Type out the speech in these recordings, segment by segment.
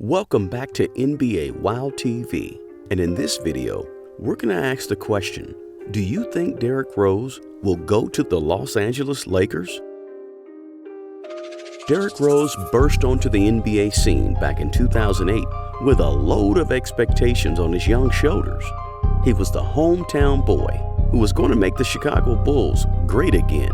Welcome back to NBA Wow TV, and in this video, we're going to ask the question, do you think Derrick Rose will go to the Los Angeles Lakers? Derrick Rose burst onto the NBA scene back in 2008 with a load of expectations on his young shoulders. He was the hometown boy who was going to make the Chicago Bulls great again.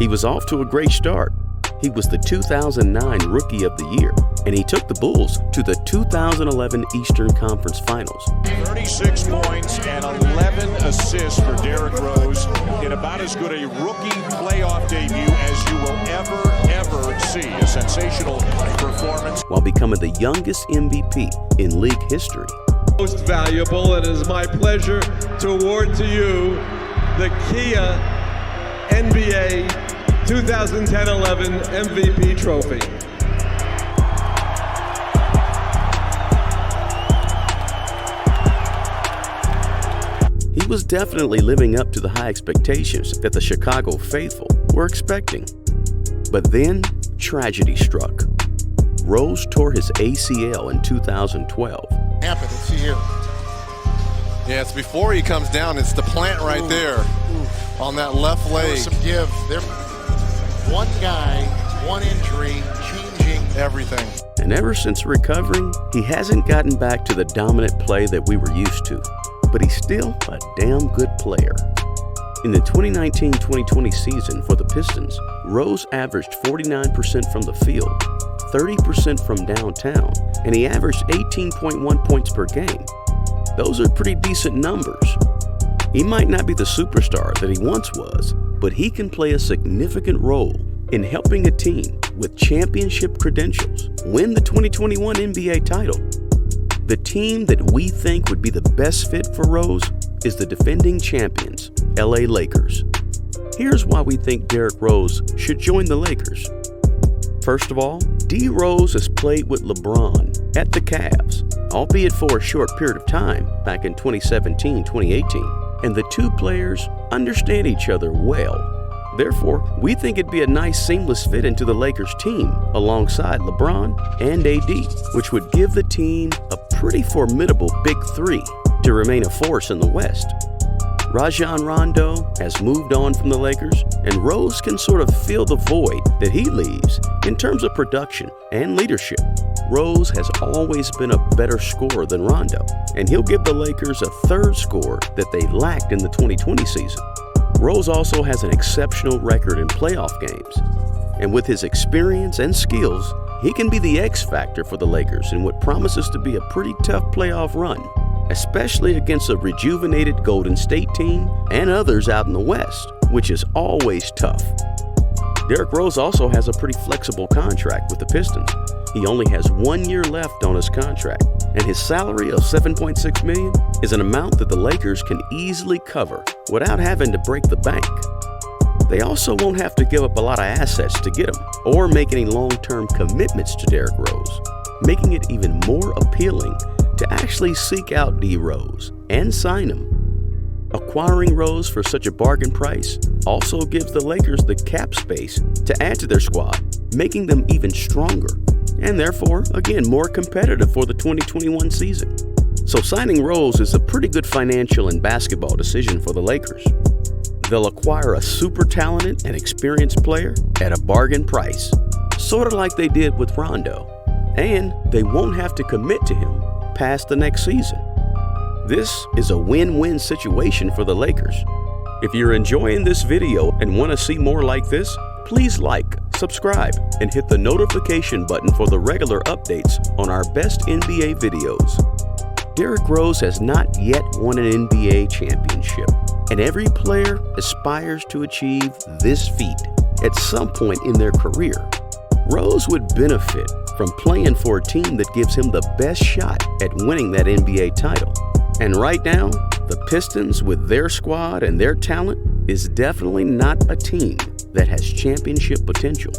He was off to a great start. He was the 2009 Rookie of the Year, and he took the Bulls to the 2011 Eastern Conference Finals. 36 points and 11 assists for Derrick Rose in about as good a rookie playoff debut as you will ever see. A sensational performance. While becoming the youngest MVP in league history. Most valuable, and it is my pleasure to award to you the Kia NBA 2010-11 MVP trophy. He was definitely living up to the high expectations that the Chicago faithful were expecting. But then, tragedy struck. Rose tore his ACL in 2012. Happen, it's here. Yeah, it's before he comes down. It's the plant right there on that left leg. There was some give. There, one guy, one injury, changing everything. And ever since recovering, he hasn't gotten back to the dominant play that we were used to. But he's still a damn good player. In the 2019-2020 season for the Pistons, Rose averaged 49% from the field, 30% from downtown, and he averaged 18.1 points per game. Those are pretty decent numbers. He might not be the superstar that he once was, but he can play a significant role in helping a team with championship credentials win the 2021 NBA title. The team that we think would be the best fit for Rose is the defending champions, LA Lakers. Here's why we think Derrick Rose should join the Lakers. First of all, D. Rose has played with LeBron at the Cavs, albeit for a short period of time back in 2017-2018, and the two players understand each other well. Therefore, we think it'd be a nice seamless fit into the Lakers team alongside LeBron and AD, which would give the team a pretty formidable big three to remain a force in the West. Rajon Rondo has moved on from the Lakers, and Rose can sort of fill the void that he leaves in terms of production and leadership. Rose has always been a better scorer than Rondo, and he'll give the Lakers a third scorer that they lacked in the 2020 season. Rose also has an exceptional record in playoff games, and with his experience and skills, he can be the X factor for the Lakers in what promises to be a pretty tough playoff run, especially against a rejuvenated Golden State team and others out in the West, which is always tough. Derrick Rose also has a pretty flexible contract with the Pistons. He only has 1 year left on his contract, and his salary of $7.6 million is an amount that the Lakers can easily cover without having to break the bank. They also won't have to give up a lot of assets to get him or make any long-term commitments to Derrick Rose, making it even more appealing to actually seek out D. Rose and sign him. Acquiring Rose for such a bargain price also gives the Lakers the cap space to add to their squad, making them even stronger, and therefore, again, more competitive for the 2021 season. So signing Rose is a pretty good financial and basketball decision for the Lakers. They'll acquire a super talented and experienced player at a bargain price, sort of like they did with Rondo, and they won't have to commit to him past the next season. This is a win-win situation for the Lakers. If you're enjoying this video and want to see more like this, please like, subscribe, and hit the notification button for the regular updates on our best NBA videos. Derrick Rose has not yet won an NBA championship, and every player aspires to achieve this feat at some point in their career. Rose would benefit from playing for a team that gives him the best shot at winning that NBA title. And right now, the Pistons, with their squad and their talent, is definitely not a team that has championship potential.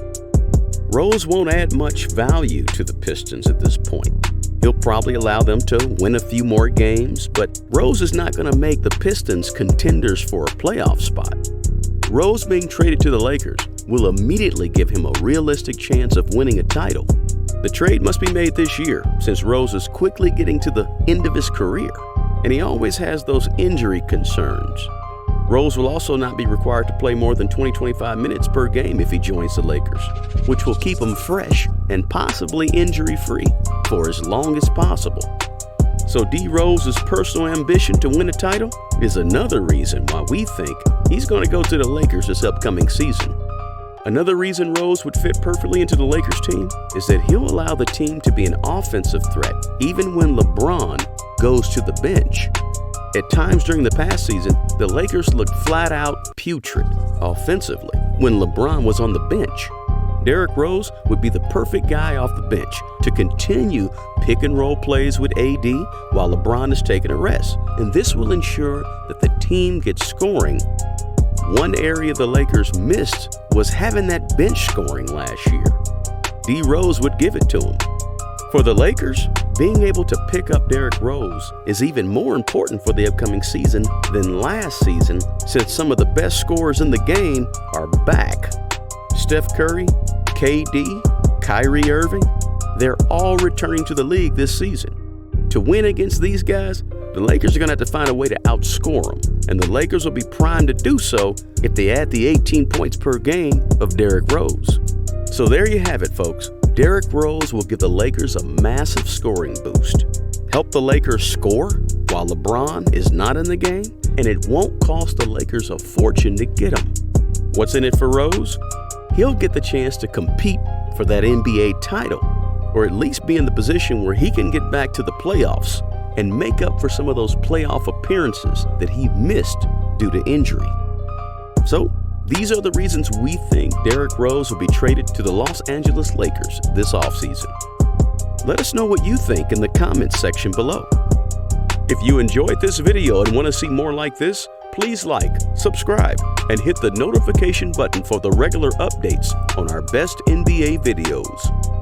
Rose won't add much value to the Pistons at this point. He'll probably allow them to win a few more games, but Rose is not going to make the Pistons contenders for a playoff spot. Rose being traded to the Lakers will immediately give him a realistic chance of winning a title. The trade must be made this year since Rose is quickly getting to the end of his career, and he always has those injury concerns. Rose will also not be required to play more than 20-25 minutes per game if he joins the Lakers, which will keep him fresh and possibly injury-free for as long as possible. So D. Rose's personal ambition to win a title is another reason why we think he's going to go to the Lakers this upcoming season. Another reason Rose would fit perfectly into the Lakers team is that he'll allow the team to be an offensive threat even when LeBron goes to the bench. At times during the past season, the Lakers looked flat out putrid offensively when LeBron was on the bench. Derrick Rose would be the perfect guy off the bench to continue pick and roll plays with AD while LeBron is taking a rest, and this will ensure that the team gets scoring. One area the Lakers missed was having that bench scoring last year. D. Rose would give it to him. For the Lakers, being able to pick up Derrick Rose is even more important for the upcoming season than last season, since some of the best scorers in the game are back. Steph Curry, KD, Kyrie Irving, they're all returning to the league this season. To win against these guys, the Lakers are going to have to find a way to outscore them, and the Lakers will be primed to do so if they add the 18 points per game of Derrick Rose. So there you have it, folks. Derrick Rose will give the Lakers a massive scoring boost, help the Lakers score while LeBron is not in the game, and it won't cost the Lakers a fortune to get him. What's in it for Rose? He'll get the chance to compete for that NBA title, or at least be in the position where he can get back to the playoffs and make up for some of those playoff appearances that he missed due to injury. So, these are the reasons we think Derrick Rose will be traded to the Los Angeles Lakers this offseason. Let us know what you think in the comments section below. If you enjoyed this video and want to see more like this, please like, subscribe, and hit the notification button for the regular updates on our best NBA videos.